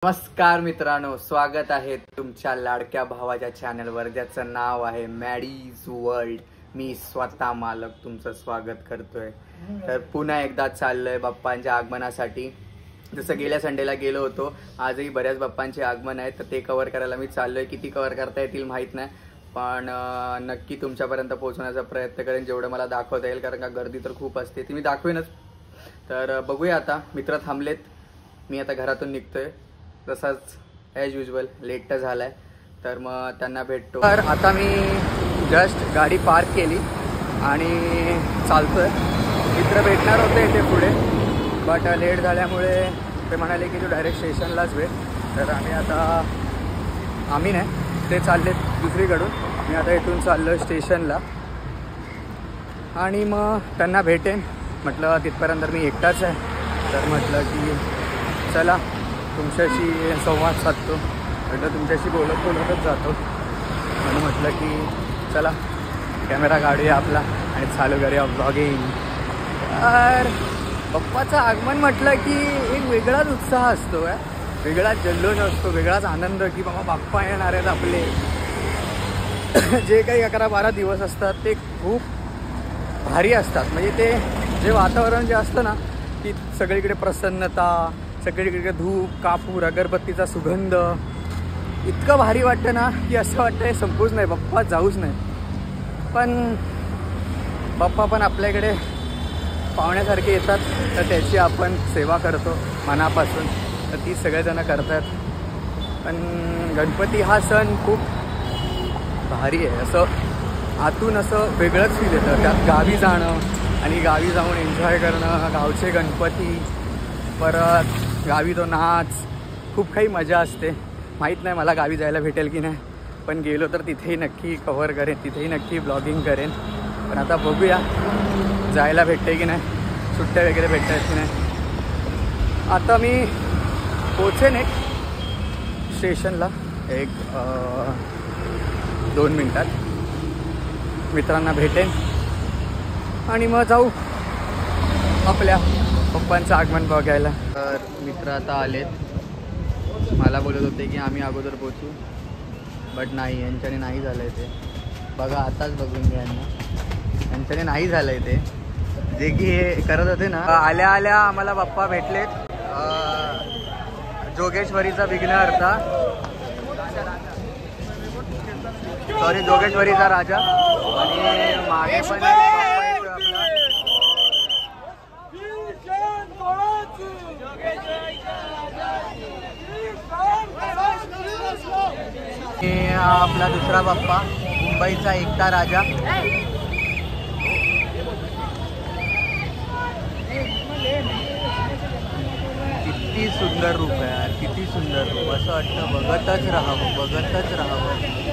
नमस्कार मित्रांनो, स्वागत आहे तुमच्या लाडक्या भावाच्या चॅनलवर ज्याचं नाव आहे मॅडीज वर्ल्ड। मी स्वतः मालक तुमचं स्वागत करतोय। तर पुन्हा एकदा चाललोय बाप्पांच्या आगमनासाठी। जसं गेल्या संडेला गेलो होतो, आजही बऱ्याच बाप्पांचे आगमन आहे, तर ते कव्हर करायला मी चाललोय। किती कव्हर करता येतील माहित नाही, पण नक्की तुमच्यापर्यंत पोहोचण्याचा प्रयत्न करेन जेवढं मला दाखवता येईल, कारण का गर्दी तर खूप असते, ती मी दाखवेनच। तर बघूया, आता मित्र थांबलेत, मी आता घरातून निघतोय। तसाच ॲज युजल लेट तर झालाय, तर मग त्यांना भेटतो। तर आता मी जस्ट गाडी पार्क केली आणि चालतोय। मित्र भेटणार होते इथे पुढे, बट लेट झाल्यामुळे ते म्हणाले की तू डायरेक्ट स्टेशनलाच भेट। तर आम्ही नाही, ते चाललेत दुसरीकडून, मी आता इथून चाललो स्टेशनला आणि मग त्यांना भेटेन। म्हटलं तिथपर्यंत मी एकटाच आहे, तर म्हटलं की चला तुमच्याशी संवाद साधतो। म्हटलं तुमच्याशी बोलतच जातो, म्हणून म्हटलं की चला कॅमेरा काढूया आपला आणि चालू करूया ब्लॉगिंग। तर बाप्पाचं आगमन म्हटलं की एक वेगळाच उत्साह असतो, वेगळाच जल्लोष असतो, वेगळाच आनंद की बाबा बाप्पा येणार आहेत आपले। जे काही 11-12 दिवस असतात ते खूप भारी असतात। म्हणजे ते जे वातावरण जे असतं ना, की सगळीकडे प्रसन्नता, सगळीकडे धूप, कापूर, अगरबत्तीचा सुगंध इतकं भारी वाटतं ना, की असं वाटतं संपूच नाही, बाप्पा जाऊच नाही। पण बाप्पा पण आपल्याकडे पाहुण्यासारखे येतात, तर त्याची आपण सेवा करतो मनापासून, तर ती सगळेजण करतात। पण गणपती हा सण खूप भारी आहे, असं आतून असं वेगळंच फील येतं। त्यात गावी जाणं आणि गावी जाऊन एन्जॉय करणं, गावचे गणपती, परत गावी तो नाच, खूप काही मजा असते। माहीत नाही मला गावी जायला भेटेल की नाही, पण गेलो तर तिथेही नक्की कव्हर करेन, तिथेही नक्की ब्लॉगिंग करेन। पण आता बघूया जायला भेटते की नाही, सुट्ट्या वगैरे भेटतात की नाही। आता मी पोचेन एक स्टेशनला, एक 2 मिनटात मित्रांना भेटेन आणि मग जाऊ आपल्या पप्पांचं आगमन बघायला। तर मित्र आता आलेत, मला बोलत होते की आम्ही अगोदर पोचू, बट नाही, यांच्याने नाही झालं आहे ते। बघा आताच बघून घ्या यांच्याने नाही झालं आहे ते, जे की हे करत होते ना। आल्या आल्या आम्हाला बाप्पा भेटलेत, जोगेश्वरीचा विघ्नहर्ता, सॉरी जोगेश्वरीचा राजा, आणि मागे पण आपला दुसरा बाप्पा, मुंबईचा एकटा राजा। किती सुंदर रूप आहे यार, किती सुंदर रूप, असं वाटतं बघतच राहावं, बघतच राहावं।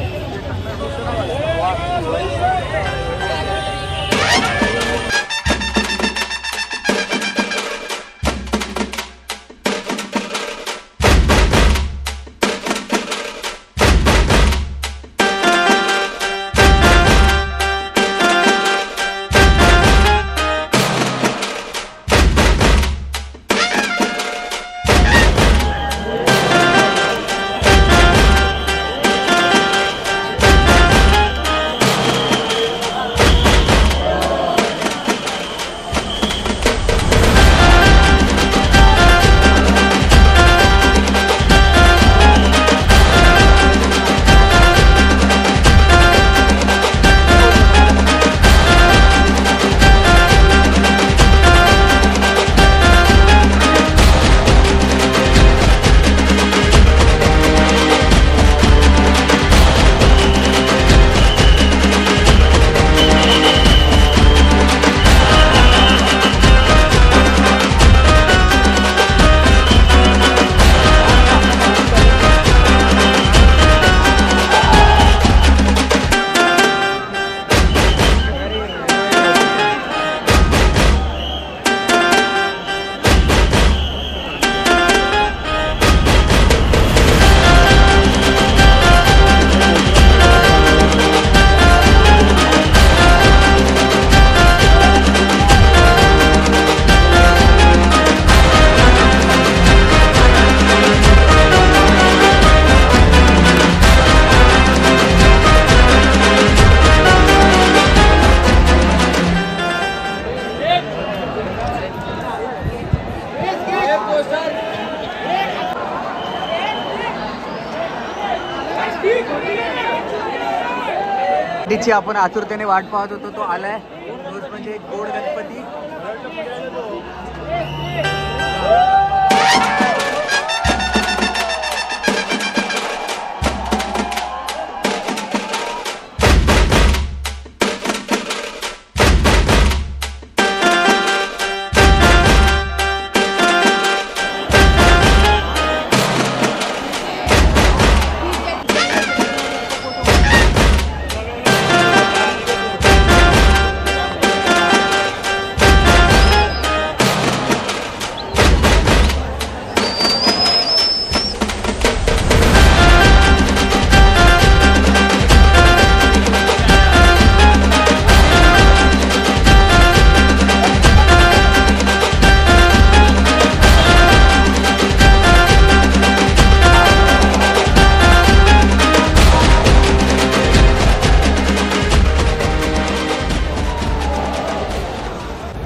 तिची आपण आतुरतेने वाट पाहत होतो, तो आलाय. तोच म्हणजे गोड गणपती.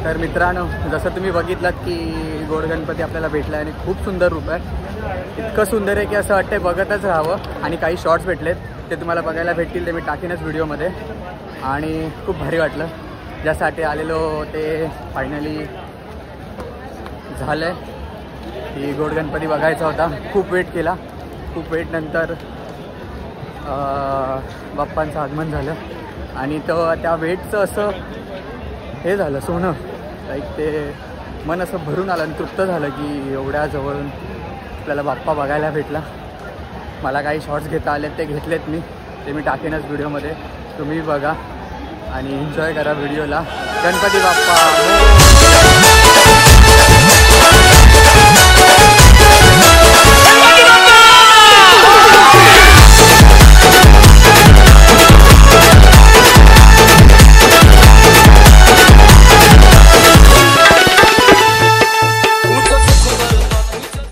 तर मित्रांनो, जसं तुम्ही बघितलात की गोड गणपती आपल्याला भेटला आणि खूप सुंदर रूप आहे. इतकं सुंदर आहे की असं वाटतंय बघतच राहावं. आणि काही शॉर्ट्स भेटलेत ते तुम्हाला बघायला भेटतील, ते मी टाकीनच व्हिडिओमध्ये. आणि खूप भारी वाटलं. ज्यासाठी आलेलो ते फायनली झालं आहे की गोड गणपती बघायचा होता. खूप वेट केला. खूप वेट नंतर बाप्पांचं आगमन झालं. आणि त्या वेटचं असं हे झालं सोनं, लाईक ते मन असं भरून आलं आणि तृप्त झालं की एवढ्या जवळून आपल्याला बाप्पा बघायला भेटला. मला काही शॉर्ट्स घेता आलेत ते घेतलेत मी, ते मी टाकेनच व्हिडिओमध्ये. तुम्ही बघा आणि एन्जॉय करा व्हिडिओला. गणपती बाप्पा.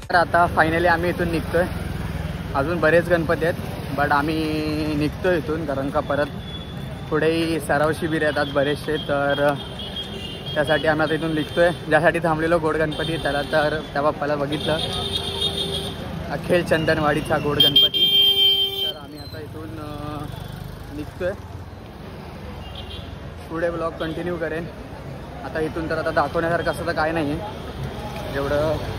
तर आता फायनली आम्ही इथून निघतोय. अजून बरेच गणपती आहेत बट आम्ही निघतोय इथून, कारण का परत पुढेही सराव शिबिर आहेत आज बरेचसे. तर त्यासाठी आम्ही आता इथून निघतोय. ज्यासाठी थांबलेलो गोड गणपती त्याला, तर त्या बाप्पाला बघितलं, अखेल चंदनवाडीचा गोड गणपती. तर आम्ही आता इथून निघतोय. पुढे ब्लॉग कंटिन्यू करेन. आता इथून तर आता दाखवण्यासारखं असं तर काय नाही आहे. जेवढं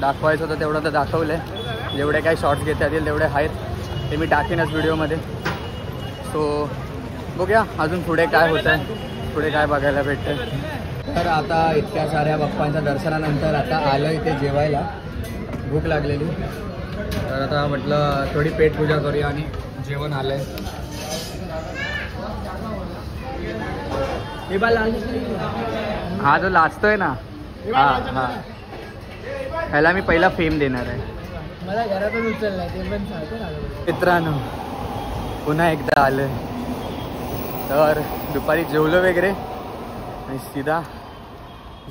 दाखवायचं होतं तेवढं तर दाखवलं आहे. जेवढे काही शॉर्ट्स घेता येतील तेवढे आहेत, ते मी टाकेनच व्हिडिओमध्ये. सो बघूया अजून पुढे काय होतं आहे, पुढे काय बघायला भेटतं. तर आता इतक्या साऱ्या बाप्पांच्या दर्शनानंतर आता आलं इथे जेवायला. भूक लागलेली, तर आता म्हटलं थोडी पेटपूजा करूया आणि जेवण आलं आहे. हा जो लाजतोय ना, हां हां, ह्याला मी पहिला फेम देणार आहे. मला घरातून उचलला ते पण सांगतो. मित्रांनो पुन्हा एकदा आलं. तर दुपारी जेवलो वगैरे आणि सीधा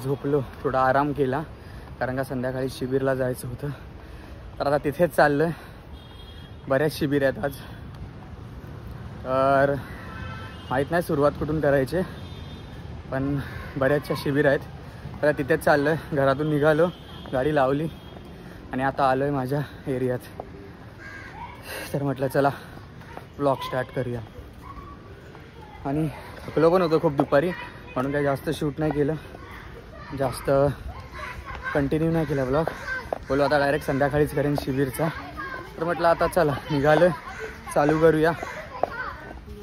झोपलो, थोडा आराम केला, कारण का संध्याकाळी शिबिरला जायचं होतं. तर आता तिथेच चाललं आहे. बऱ्याच शिबिर आहेत आज. तर माहीत नाही सुरुवात कुठून करायची, पण बऱ्याचशा शिबिर आहेत. तर तिथेच चाललं आहे. घरातून निघालो, गाडी लावली आणि आता आलो आहे माझ्या एरियात. तर म्हटलं चला व्लॉग स्टार्ट करूया. आणि थकलो पण होतो खूप दुपारी, म्हणून काही जास्त शूट नाही केलं, जास्त कंटिन्यू नाही केला व्लॉग. बोलो आता डायरेक्ट संध्याकाळीच करेन शिबिरचा. तर म्हटलं आता चला निघालो, चालू करूया.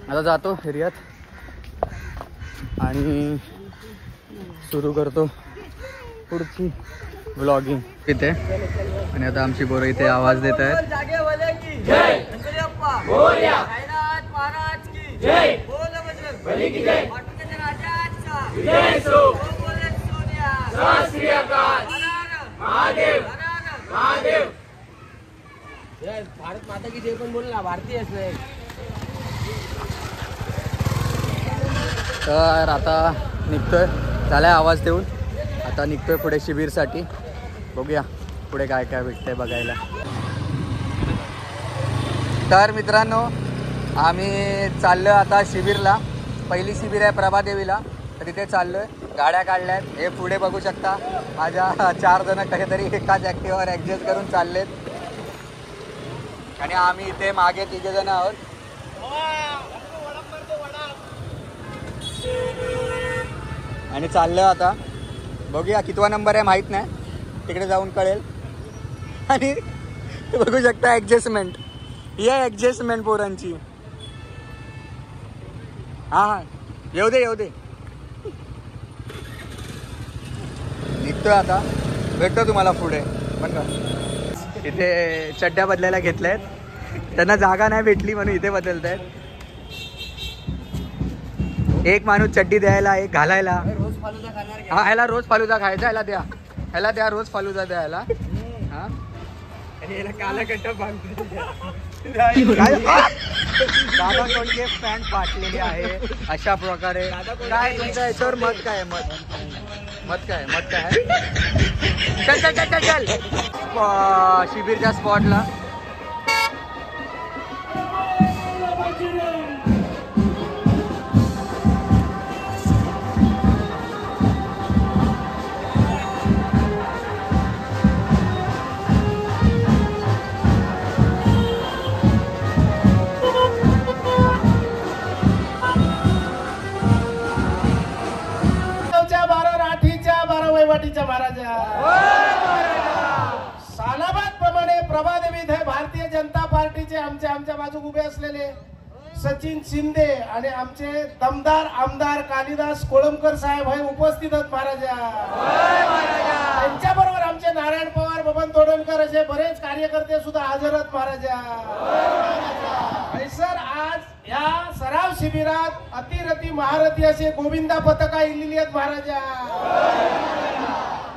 आता जातो एरियात आणि सुरू करतो पुढची व्लॉगिंग इथे. आणि आता आमची पोरं इथे आवाज देत आहेत. भारत माता की जय पण बोल ना, भारतीय. तर आता निघतोय, झालाय आवाज देऊन. आता निघतोय पुढे शिबिरसाठी. बघूया पुढे काय काय भेटतंय बघायला. तर मित्रांनो आम्ही चाललो आता शिबिरला. पहिली शिबिर आहे प्रभादेवीला, तर तिथे चाललो आहे. गाड्या काढल्या आहेत. हे पुढे बघू शकता माझ्या 4 जण कधीतरी एकाच ॲक्टिव्हवर ॲडजस्ट करून चाललेत आणि आम्ही इथे मागे 3 जण आहोत. आणि चाललं आता बघूया कितवा नंबर आहे माहीत नाही, तिकडे जाऊन कळेल. आणि बघू शकता ॲडजस्टमेंट, ही आहे ॲडजस्टमेंट पोरांची. हां येऊ दे येऊ दे. निघतोय आता, भेटतो तुम्हाला पुढे. पण का इथे चड्ड्या बदलायला घेतल्या आहेत, त्यांना जागा नाही भेटली म्हणून इथे बदलत आहेत. एक माणूस चड्डी द्यायला, एक घालायला. हा ह्याला रोज फालुदा खायचा, ह्याला द्या, ह्याला द्या रोज फालुदा द्यायला. हा कालकट्ट दादा कोणते पॅन्ट फाटलेली आहे अशा प्रकारे. काय तुमचं याच्यावर मत काय? मत काय चल चल चल चल चल शिबिरच्या स्पॉटला. महाराजा सालाबाद प्रमाणे प्रभादेवी इथे भारतीय जनता पार्टीचे आमच्या बाजूक उभे असलेले सचिन शिंदे आणि आमचे दमदार आमदार कालिदास कोळंबकर साहेब हे उपस्थित आहेत महाराजा. त्यांच्याबरोबर आमचे नारायण पवार, बबन तोडणकर असे बरेच कार्यकर्ते सुद्धा हजर आहेत महाराजा. सर आज या सराव शिबिरात अतिरथी महारथी असे गोविंदा पथका इलेली आहेत महाराजा.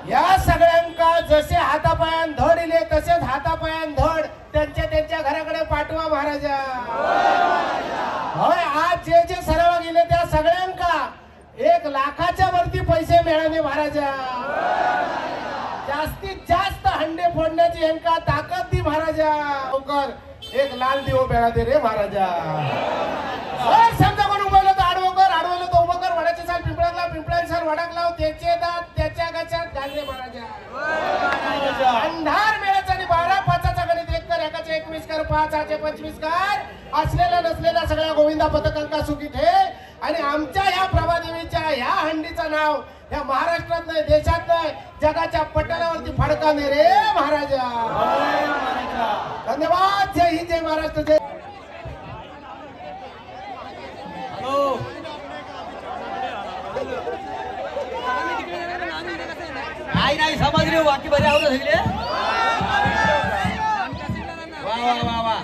या सगळ्यांका जसे हातापायान धड इले तसेच हातापायान धड त्यांच्या घराकडे पाठवा महाराजा. होय आज जे सराव गेले त्या सगळ्यांका 1 लाखाच्या वरती पैसे मिळाले महाराजा. जास्तीत जास्त हंडे फोडण्याची यांका ताकद दी महाराजा. लवकर 1 लाल दिवो बेळा दे रे महाराजा. समजा कोण उभं तर आडवं तर उभं कर. वडाचे साल पिंपळाला साल वडाक लाव, त्याचे दात त्याच्या गच्यात घालले महाराजा. अंधार मिळायचा आणि 12 5चा गणित 1 कर, 1चे 21 कर, 5चे 25 कर. असलेल्या नसलेल्या सगळ्या गोविंदा पथकांका सुखी ठे. आणि आमच्या या प्रभादेवीच्या ह्या हंडीचं नाव या महाराष्ट्रात नाही, देशात नाही, जगाच्या पटलावरती फडकाने रे महाराजा. धन्यवाद. जय हिंद, जय महाराष्ट्र. जय नाही समजले बाकी बरे आहोत सगळे. वा वा वा वा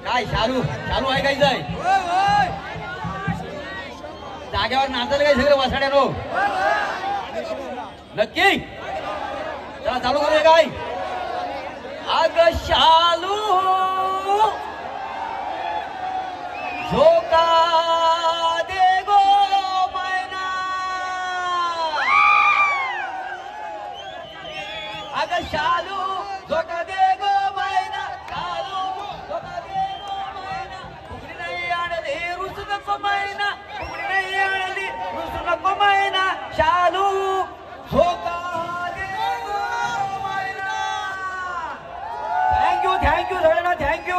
काय शालू ऐकायचंय जाग्यावर नाचायला काय सगळे वसाड्यानो नक्की. चला चालू करूया काय. अग शालू झोका दे गो मैना. अग शालू झोका दे गो मैना. शालू झोका दे गो मैना. फुगडी नाही आणली रुसू नको मैना. फुगडी नाही आणली रुसू नको मैना. शालू झोका दे गो मैना. थँक्यू सगळ्यांना थँक्यू.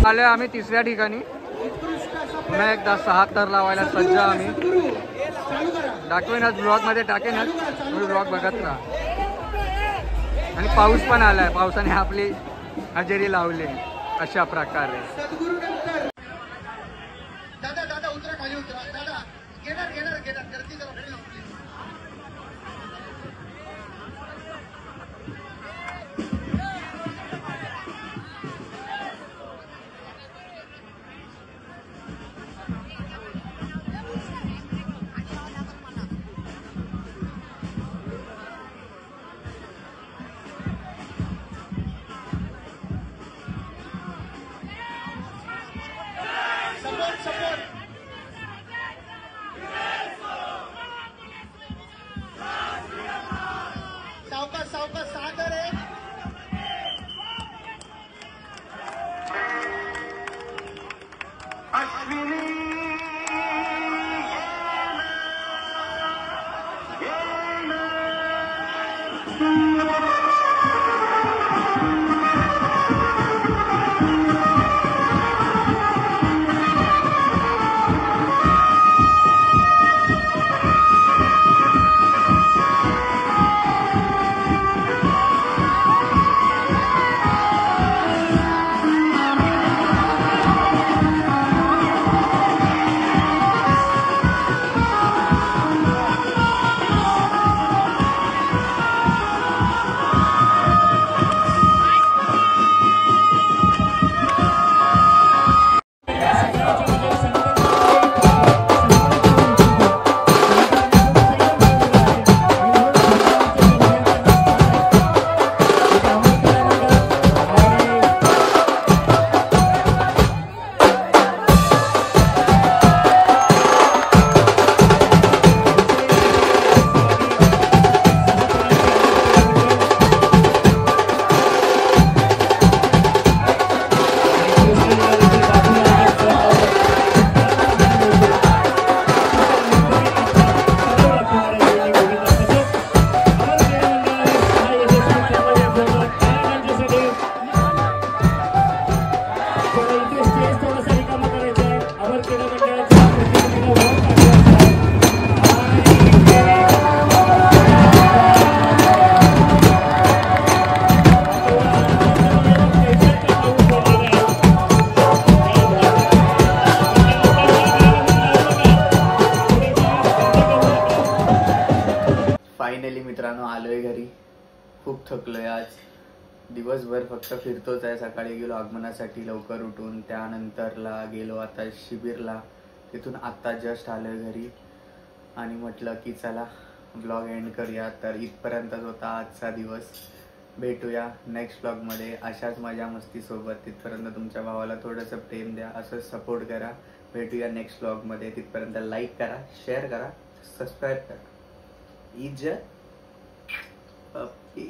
आलोय आम्ही तिसऱ्या ठिकाणी. पुन्हा एकदा 6 थर लावायला सज्ज आम्ही. दाखवेनच ब्लॉग मध्ये टाकेनच, तुम्ही ब्लॉग बघत राहा. आणि पाऊस पण आलाय, पावसाने आपली हजेरी लावली अशा प्रकारे. दादा दादा उतरा, खाली उतरा दादा. घेणार घेणार घेणार गर्दी जरा खाली लावा, please. Support support. सावकाश सावकाश, सादर आहे. फायनली मित्रांनो आलोय घरी. खूप थकलोय आज. दिवसभर फक्त फिरतोच आहे. सकाळी गेलो आगमनासाठी लवकर उठून, त्यानंतरला गेलो आता शिबिरला, तिथून आत्ता जस्ट आलोय घरी. आणि म्हटलं की चला ब्लॉग एंड करूया. तर इथपर्यंतच होता आजचा दिवस. भेटूया नेक्स्ट ब्लॉगमध्ये अशाच मजा मस्ती सोबत. तिथपर्यंत तुमच्या भावाला थोडंसं प्रेम द्या, असंच सपोर्ट करा. भेटूया नेक्स्ट ब्लॉगमध्ये. तिथपर्यंत लाईक करा, शेअर करा, सबस्क्राईब करा. इज्जत पप्पी.